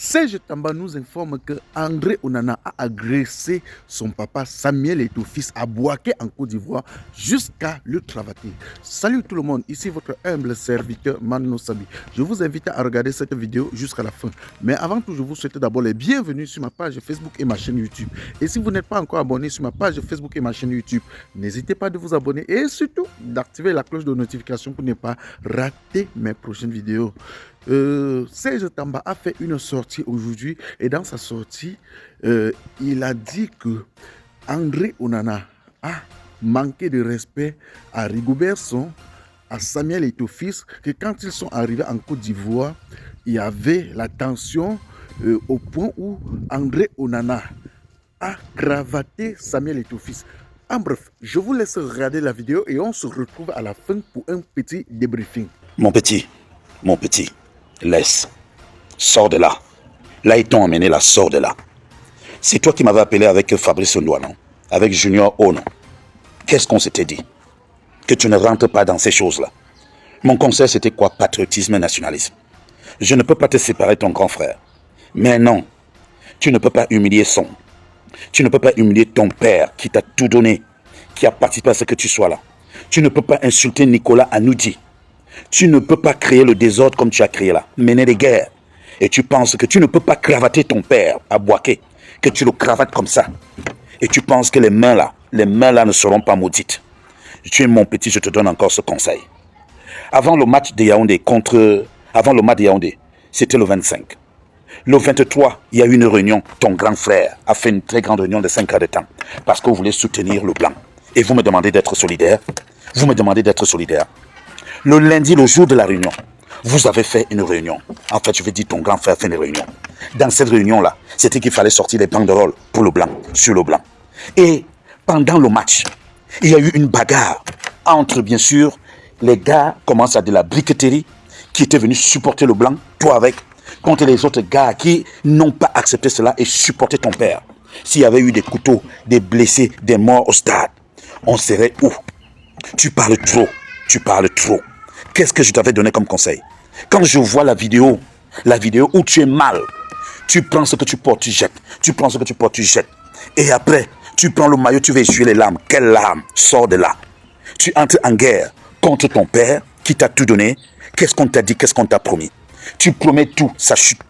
Serge Tamba nous informe que André Onana a agressé son papa Samuel Eto'o-Fils à Bouaké en Côte d'Ivoire jusqu'à le travailler. Salut tout le monde, ici votre humble serviteur Mano Sabi. Je vous invite à regarder cette vidéo jusqu'à la fin. Mais avant tout, je vous souhaite d'abord les bienvenus sur ma page Facebook et ma chaîne YouTube. Et si vous n'êtes pas encore abonné sur ma page Facebook et ma chaîne YouTube, n'hésitez pas de vous abonner et surtout d'activer la cloche de notification pour ne pas rater mes prochaines vidéos. Serge Tamba a fait une sortie aujourd'hui et dans sa sortie, il a dit que André Onana a manqué de respect à Rigobert Song, à Samuel Eto'o-Fils, que quand ils sont arrivés en Côte d'Ivoire, il y avait la tension au point où André Onana a cravaté Samuel Eto'o-Fils. En bref, je vous laisse regarder la vidéo et on se retrouve à la fin pour un petit débriefing. Mon petit, laisse. Sors de là. Là, ils t'ont emmené là, sors de là. C'est toi qui m'avais appelé avec Fabrice Ndoua, non? Avec Junior O, non? Qu'est-ce qu'on s'était dit? Que tu ne rentres pas dans ces choses-là. Mon conseil, c'était quoi? Patriotisme et nationalisme. Je ne peux pas te séparer de ton grand frère. Mais non, tu ne peux pas humilier son. Tu ne peux pas humilier ton père qui t'a tout donné, qui a participé à ce que tu sois là. Tu ne peux pas insulter Nicolas Anoudi. Tu ne peux pas créer le désordre comme tu as créé là, mener des guerres. Et tu penses que tu ne peux pas cravater ton père à Bouaké, que tu le cravates comme ça. Et tu penses que les mains là ne seront pas maudites. Tu es mon petit, je te donne encore ce conseil. Avant le match de Yaoundé c'était le 25. Le 23, il y a eu une réunion. Ton grand frère a fait une très grande réunion de 5 heures de temps parce que vous voulez soutenir le blanc. Et vous me demandez d'être solidaire. Le lundi, le jour de la réunion, vous avez fait une réunion. En fait, je vais dire ton grand frère a fait une réunion. Dans cette réunion-là, c'était qu'il fallait sortir les banderoles pour le blanc, sur le blanc. Et pendant le match, il y a eu une bagarre entre, bien sûr, les gars commencent à de la briqueterie qui étaient venus supporter le blanc, toi avec, contre les autres gars qui n'ont pas accepté cela et supporté ton père. S'il y avait eu des couteaux, des blessés, des morts au stade, on serait où? Tu parles trop. Qu'est-ce que je t'avais donné comme conseil? Quand je vois la vidéo où tu es mal, tu prends ce que tu portes, tu jettes. Et après, tu prends le maillot, tu vas essuyer les larmes. Quelles larmes? Sors de là. Tu entres en guerre contre ton père qui t'a tout donné. Qu'est-ce qu'on t'a dit? Qu'est-ce qu'on t'a promis? Tu promets tout, ça chute.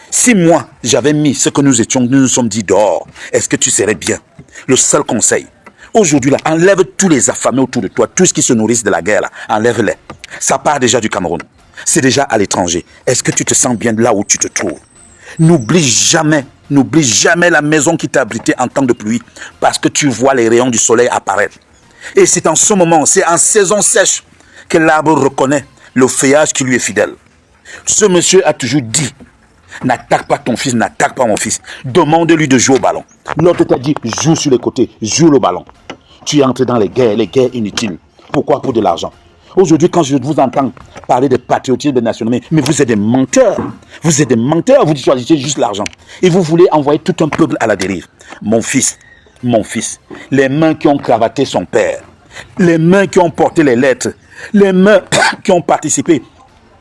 Si moi, j'avais mis ce que nous nous sommes dit dehors, est-ce que tu serais bien? Le seul conseil, aujourd'hui, là, enlève tous les affamés autour de toi, tous ceux qui se nourrissent de la guerre, là, enlève-les. Ça part déjà du Cameroun. C'est déjà à l'étranger. Est-ce que tu te sens bien là où tu te trouves? N'oublie jamais la maison qui t'a abrité en temps de pluie, parce que tu vois les rayons du soleil apparaître. Et c'est en ce moment, c'est en saison sèche, que l'arbre reconnaît le feuillage qui lui est fidèle. Ce monsieur a toujours dit, n'attaque pas ton fils, n'attaque pas mon fils. Demande-lui de jouer au ballon. L'autre t'a dit, joue sur les côtés, joue le ballon. Tu es entré dans les guerres inutiles. Pourquoi? Pour de l'argent. Aujourd'hui, quand je vous entends parler de patriotisme, de nationalisme, mais vous êtes des menteurs. Vous choisissez juste l'argent. Et vous voulez envoyer tout un peuple à la dérive. Mon fils, les mains qui ont cravaté son père, les mains qui ont porté les lettres, les mains qui ont participé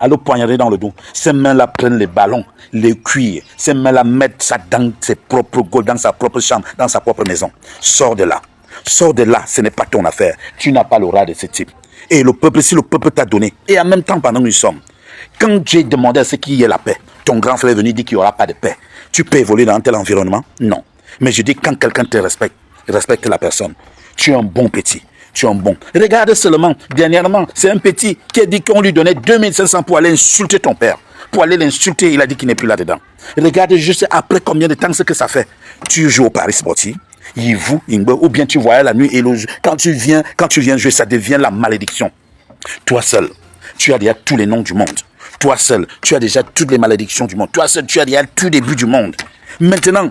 à le poignarder dans le dos. Ces mains-là prennent les ballons, les cuirs. Ces mains-là mettent ça dans ses propres gaules, dans sa propre chambre, dans sa propre maison. Sors de là, ce n'est pas ton affaire. Tu n'as pas le rat de ce type. Et le peuple, si le peuple t'a donné, et en même temps pendant que nous sommes, quand j'ai demandé à ce qu'il y ait la paix, ton grand frère est venu dire qu'il n'y aura pas de paix. Tu peux évoluer dans un tel environnement? Non. Mais je dis, quand quelqu'un te respecte la personne. Tu es un bon petit. Regarde seulement, dernièrement, c'est un petit qui a dit qu'on lui donnait 2500 pour aller insulter ton père. Pour aller l'insulter, il a dit qu'il n'est plus là-dedans. Regarde juste après combien de temps ce que ça fait. Tu joues au Paris Sportif, ou bien tu voyais la nuit et quand tu viens jouer, ça devient la malédiction. Toi seul, tu as déjà tous les noms du monde. Toi seul, tu as déjà toutes les malédictions du monde. Toi seul, tu as déjà tous les buts du monde. Maintenant,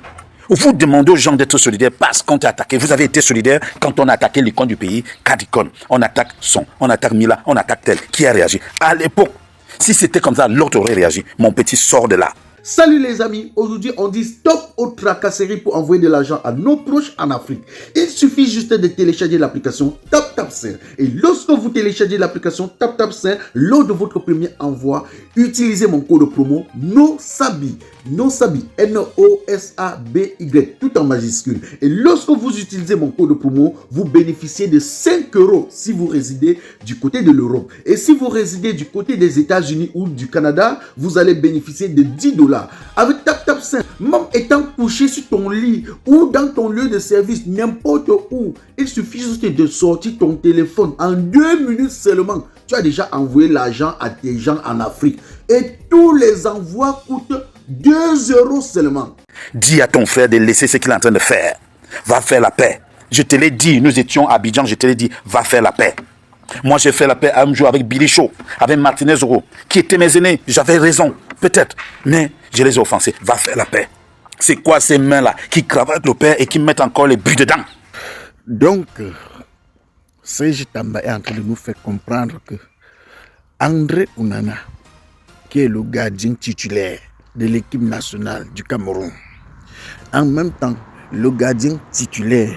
vous demandez aux gens d'être solidaires parce qu'on t'a attaqué. Vous avez été solidaire quand on a attaqué l'icône du pays, Kadikon. On attaque Son, on attaque Mila, on attaque tel. Qui a réagi? À l'époque, si c'était comme ça, l'autre aurait réagi. Mon petit, sort de là. Salut les amis, aujourd'hui on dit stop aux tracasseries pour envoyer de l'argent à nos proches en Afrique. Il suffit juste de télécharger l'application TapTapSend. Et lorsque vous téléchargez l'application TapTapSend, lors de votre premier envoi, utilisez mon code promo NOSABY. NOSABY, NOSABY, tout en majuscule. Et lorsque vous utilisez mon code promo, vous bénéficiez de 5 € si vous résidez du côté de l'Europe. Et si vous résidez du côté des États-Unis ou du Canada, vous allez bénéficier de 10 $. Avec TapTapSend, même étant couché sur ton lit ou dans ton lieu de service, n'importe où, il suffit juste de sortir ton téléphone en 2 minutes seulement. Tu as déjà envoyé l'argent à tes gens en Afrique. Et tous les envois coûtent 2 € seulement. Dis à ton frère de laisser ce qu'il est en train de faire. Va faire la paix. Je te l'ai dit, nous étions à Abidjan, je te l'ai dit, va faire la paix. Moi, j'ai fait la paix un jour avec Billy Shaw, avec Martinez Oro, qui étaient mes aînés. J'avais raison, peut-être, mais je les ai offensés. Va faire la paix. C'est quoi ces mains-là qui cravatent le père et qui mettent encore les buts dedans? Donc, Serge Tamba est en train de nous faire comprendre que André Onana, qui est le gardien titulaire de l'équipe nationale du Cameroun, en même temps le gardien titulaire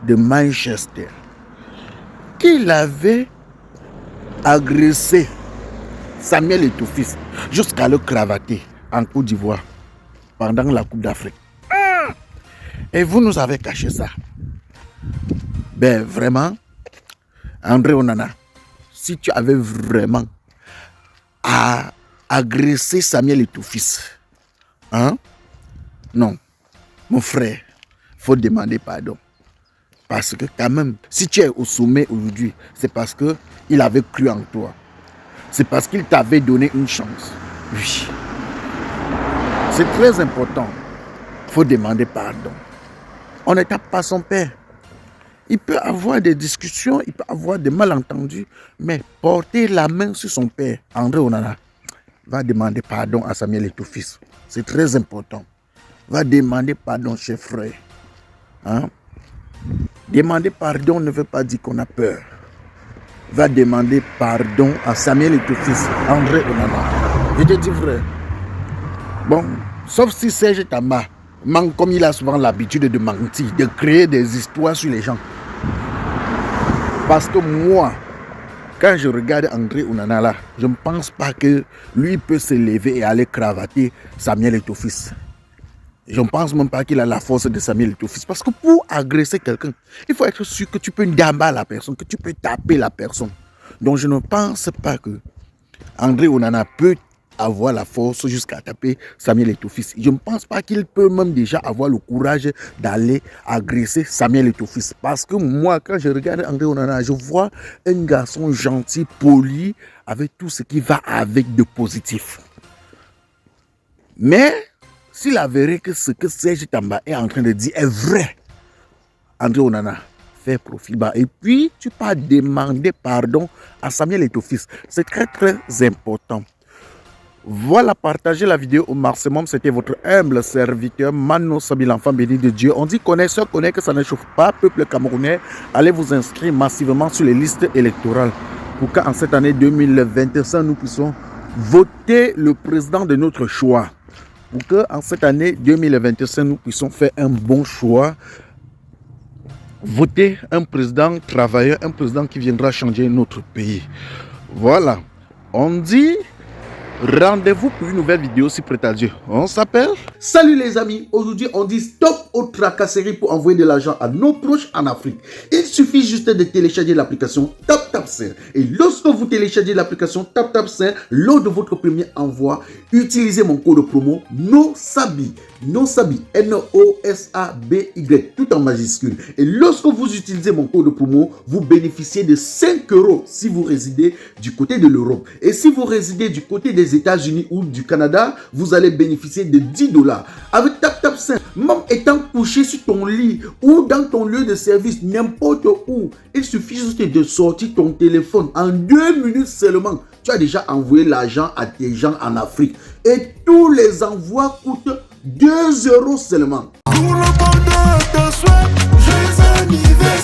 de Manchester, qu'il avait agressé Samuel Eto'o-Fils jusqu'à le cravater en Côte d'Ivoire pendant la Coupe d'Afrique. Et vous nous avez caché ça. Ben vraiment, André Onana, si tu avais vraiment agressé Samuel Eto'o-Fils, hein? Non, mon frère, faut demander pardon. Parce que quand même, si tu es au sommet aujourd'hui, c'est parce qu'il avait cru en toi. C'est parce qu'il t'avait donné une chance. Oui. C'est très important. Il faut demander pardon. On ne tape pas son père. Il peut avoir des discussions, il peut avoir des malentendus, mais porter la main sur son père, André Onana, va demander pardon à Samuel Eto'o-Fils. C'est très important. Va demander pardon, chef frère. Hein? Demander pardon ne veut pas dire qu'on a peur. Va demander pardon à Samuel Eto'o-Fils, André Onana. Je te dis frère. Bon, sauf si Serge Tamba, comme il a souvent l'habitude de mentir, de créer des histoires sur les gens. Parce que moi, quand je regarde André Onana là, je ne pense pas que lui peut se lever et aller cravater Samuel Eto'o-Fils. Je ne pense même pas qu'il a la force de Samuel Eto'o-Fils. Parce que pour agresser quelqu'un, il faut être sûr que tu peux damber la personne, que tu peux taper la personne. Donc je ne pense pas que André Onana peut avoir la force jusqu'à taper Samuel Eto'o-Fils. Je ne pense pas qu'il peut même déjà avoir le courage d'aller agresser Samuel Eto'o-Fils. Parce que moi, quand je regarde André Onana, je vois un garçon gentil, poli, avec tout ce qui va avec de positif. Mais s'il avérait que ce que Serge Tamba est en train de dire est vrai, André Onana fait profil bas. Et puis, tu peux demander pardon à Samuel Eto'o-Fils. C'est très, très important. Voilà, partagez la vidéo au maximum. C'était votre humble serviteur Mano Sabi, l'enfant béni de Dieu. On dit connaisseur connaît que ça ne chauffe pas. Peuple camerounais, allez vous inscrire massivement sur les listes électorales pour qu'en cette année 2025, nous puissions voter le président de notre choix. Pour qu'en cette année 2025, nous puissions faire un bon choix. Voter un président travailleur, un président qui viendra changer notre pays. Voilà, on dit... Rendez-vous pour une nouvelle vidéo si prêt à Dieu. On s'appelle. Salut les amis. Aujourd'hui, on dit stop aux tracasseries pour envoyer de l'argent à nos proches en Afrique. Il suffit juste de télécharger l'application TapTapSend. Et lorsque vous téléchargez l'application TapTapSend, lors de votre premier envoi, utilisez mon code promo NOSABY. NOSABY, NOSABY, tout en majuscule. Et lorsque vous utilisez mon code promo, vous bénéficiez de 5 € si vous résidez du côté de l'Europe. Et si vous résidez du côté des États-Unis ou du Canada, vous allez bénéficier de 10 $. Avec TapTapSend, même étant couché sur ton lit ou dans ton lieu de service, n'importe où, il suffit juste de sortir ton téléphone en 2 minutes seulement. Tu as déjà envoyé l'argent à tes gens en Afrique. Et tous les envois coûtent 2 € seulement. Pour le bonheur de soi, joyeux anniversaire.